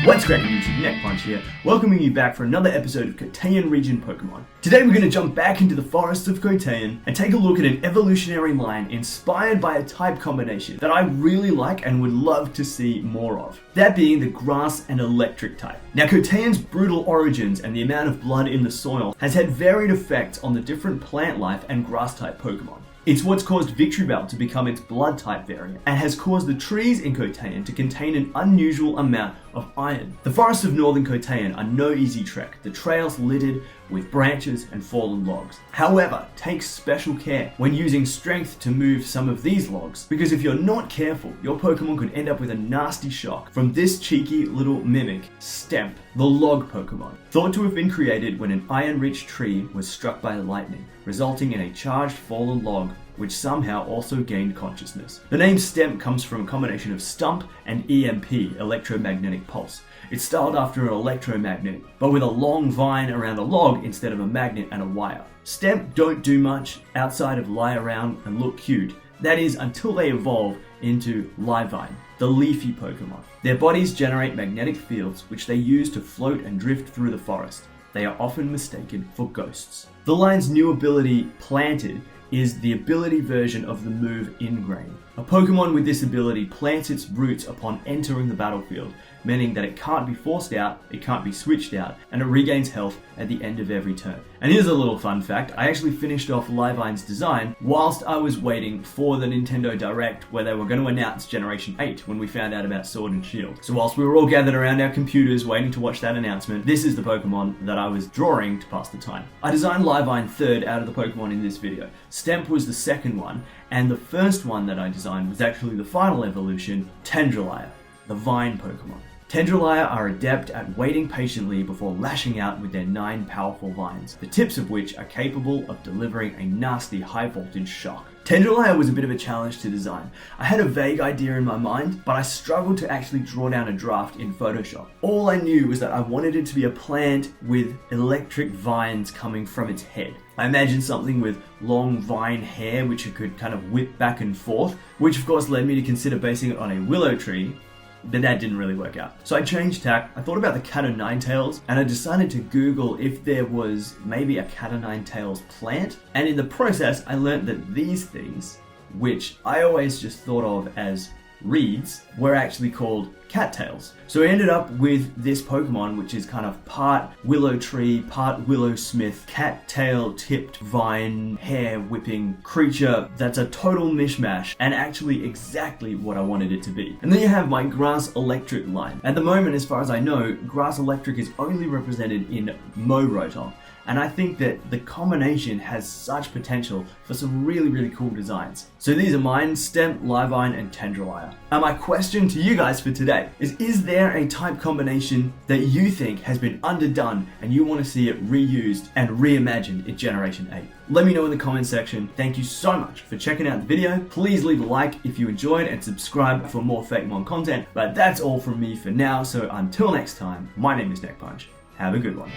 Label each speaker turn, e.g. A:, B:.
A: What's cracking YouTube, Neckpunch here, welcoming you back for another episode of Coteinn region Pokemon. Today we're going to jump back into the forests of Coteinn and take a look at an evolutionary line inspired by a type combination that I really like and would love to see more of. That being the grass and electric type. Now Coteinn's brutal origins and the amount of blood in the soil has had varied effects on the different plant life and grass type Pokemon. It's what's caused Victreebel to become its blood type variant and has caused the trees in Coteinn to contain an unusual amount of iron. The forests of northern Coteinn are no easy trek, the trails littered with branches and fallen logs. However, take special care when using strength to move some of these logs, because if you're not careful, your Pokemon could end up with a nasty shock from this cheeky little mimic, Stemp, the log Pokemon. Thought to have been created when an iron-rich tree was struck by lightning, resulting in a charged fallen log which somehow also gained consciousness. The name Stemp comes from a combination of stump and EMP, electromagnetic pulse. It's styled after an electromagnet, but with a long vine around a log instead of a magnet and a wire. Stemp don't do much outside of lie around and look cute. That is, until they evolve into Livine, the leafy Pokemon. Their bodies generate magnetic fields which they use to float and drift through the forest. They are often mistaken for ghosts. The line's new ability, Planted, is the ability version of the move Ingrain. A Pokemon with this ability plants its roots upon entering the battlefield, meaning that it can't be forced out, it can't be switched out, and it regains health at the end of every turn. And here's a little fun fact, I actually finished off Livine's design whilst I was waiting for the Nintendo Direct where they were going to announce Generation 8 when we found out about Sword and Shield. So whilst we were all gathered around our computers waiting to watch that announcement, this is the Pokemon that I was drawing to pass the time. I designed Livine third out of the Pokemon in this video. Stemp was the second one, and the first one that I designed was actually the final evolution, Tendrelier, the vine Pokemon. Tendrelier are adept at waiting patiently before lashing out with their 9 powerful vines, the tips of which are capable of delivering a nasty high voltage shock. Tendrelier was a bit of a challenge to design. I had a vague idea in my mind, but I struggled to actually draw down a draft in Photoshop. All I knew was that I wanted it to be a plant with electric vines coming from its head. I imagined something with long vine hair which it could kind of whip back and forth, which of course led me to consider basing it on a willow tree, but that didn't really work out. So I changed tack, I thought about the cat o' nine tails, and I decided to Google if there was maybe a cat o' nine tails plant, and in the process I learned that these things, which I always just thought of as reeds, were actually called cattails. So I ended up with this Pokemon which is kind of part willow tree, part willow smith, cattail tipped vine hair whipping creature that's a total mishmash and actually exactly what I wanted it to be. And then you have my grass electric line. At the moment, as far as I know, grass electric is only represented in Mo-Rotom. And I think that the combination has such potential for some really cool designs. So these are mine, Stemp, Livine, and Tendrelier. And my question to you guys for today is there a type combination that you think has been underdone and you want to see it reused and reimagined in Generation 8? Let me know in the comments section. Thank you so much for checking out the video. Please leave a like if you enjoyed and subscribe for more fakemon content. But that's all from me for now, so until next time, my name is Neckpunch. Have a good one.